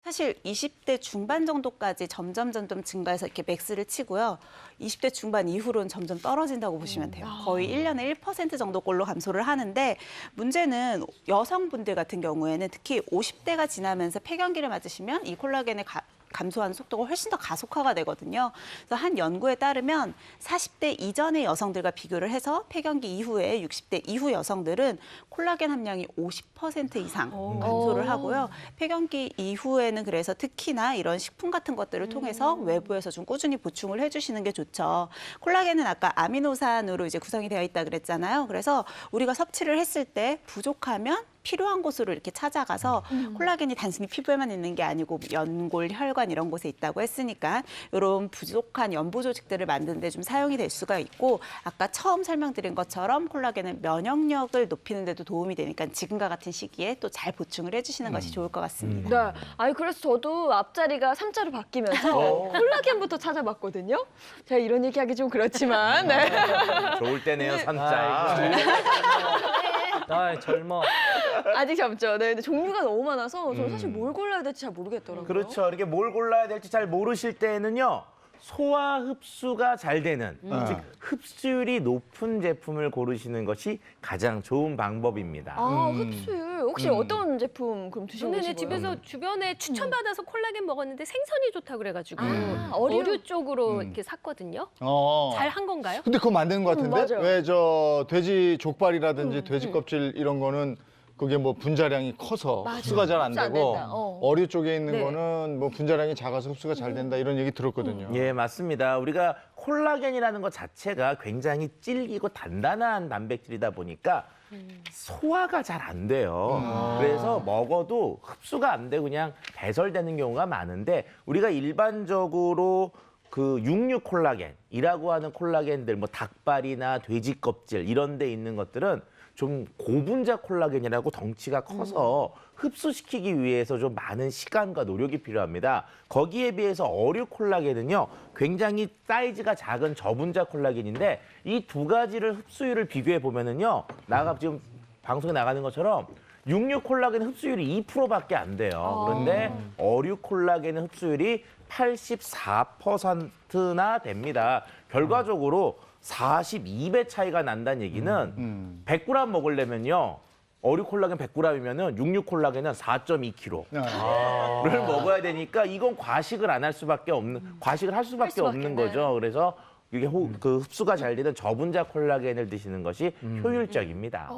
사실 20대 중반 정도까지 점점 증가해서 이렇게 맥스를 치고요. 20대 중반 이후로는 점점 떨어진다고 보시면 돼요. 거의 1년에 1% 정도꼴로 감소를 하는데 문제는 여성분들 같은 경우에는 특히 50대가 지나면서 폐경기를 맞으시면 이 콜라겐의 감소하는 속도가 훨씬 더 가속화가 되거든요. 그래서 한 연구에 따르면 40대 이전의 여성들과 비교를 해서 폐경기 이후에 60대 이후 여성들은 콜라겐 함량이 50% 이상 감소를 하고요. 폐경기 이후에는 그래서 특히나 이런 식품 같은 것들을 통해서 외부에서 좀 꾸준히 보충을 해주시는 게 좋죠. 콜라겐은 아까 아미노산으로 이제 구성이 되어 있다 그랬잖아요. 그래서 우리가 섭취를 했을 때 부족하면 필요한 곳으로 이렇게 찾아가서 콜라겐이 단순히 피부에만 있는 게 아니고 연골, 혈관 이런 곳에 있다고 했으니까 이런 부족한 연부 조직들을 만드는 데 좀 사용이 될 수가 있고 아까 처음 설명드린 것처럼 콜라겐은 면역력을 높이는 데도 도움이 되니까 지금과 같은 시기에 또 잘 보충을 해주시는 것이 좋을 것 같습니다. 네. 아니 그래서 저도 앞자리가 3자로 바뀌면서 콜라겐부터 찾아봤거든요. 제가 이런 얘기하기 좀 그렇지만 네. 좋을 때네요, 삼자. 아, 젊어. 아직 젊죠. 네, 근데 종류가 너무 많아서 저는 사실 뭘 골라야 될지 잘 모르겠더라고요. 그렇죠. 이렇게 뭘 골라야 될지 잘 모르실 때에는요. 소화 흡수가 잘 되는, 즉 흡수율이 높은 제품을 고르시는 것이 가장 좋은 방법입니다. 아, 흡수율. 혹시 어떤 제품 그럼 드시고 저는 계시고요? 집에서 주변에 추천받아서 콜라겐 먹었는데 생선이 좋다고 그래가지고 어류. 어류 쪽으로 이렇게 샀거든요. 어. 잘 한 건가요? 근데 그거 만드는 것 같은데? 맞아요. 왜 저 돼지 족발이라든지 돼지 껍질 이런 거는 그게 뭐 분자량이 커서 흡수가 잘 안 흡수 안 되고 된다. 어류 쪽에 있는 네. 거는 뭐 분자량이 작아서 흡수가 잘 된다 이런 얘기 들었거든요. 예, 맞습니다. 우리가 콜라겐이라는 것 자체가 굉장히 질기고 단단한 단백질이다 보니까 소화가 잘 안 돼요. 그래서 먹어도 흡수가 안 되고 그냥 배설되는 경우가 많은데 우리가 일반적으로 그 육류 콜라겐이라고 하는 콜라겐들, 뭐 닭발이나 돼지 껍질 이런 데 있는 것들은 좀 고분자 콜라겐이라고 덩치가 커서 흡수시키기 위해서 좀 많은 시간과 노력이 필요합니다. 거기에 비해서 어류 콜라겐은요, 굉장히 사이즈가 작은 저분자 콜라겐인데 이 두 가지를 흡수율을 비교해 보면은요, 나가 지금 방송에 나가는 것처럼 육류 콜라겐 흡수율이 2%밖에 안 돼요. 그런데 어류 콜라겐의 흡수율이 84%나 됩니다. 결과적으로 42배 차이가 난다는 얘기는 100g 먹으려면요. 어류 콜라겐 100g이면은 육류 콜라겐은 4.2kg를 먹어야 되니까 이건 과식을 안 할 수밖에 없는 과식을 할 수밖에 없는 거죠. 그래서 이게 그 흡수가 잘 되는 저분자 콜라겐을 드시는 것이 효율적입니다.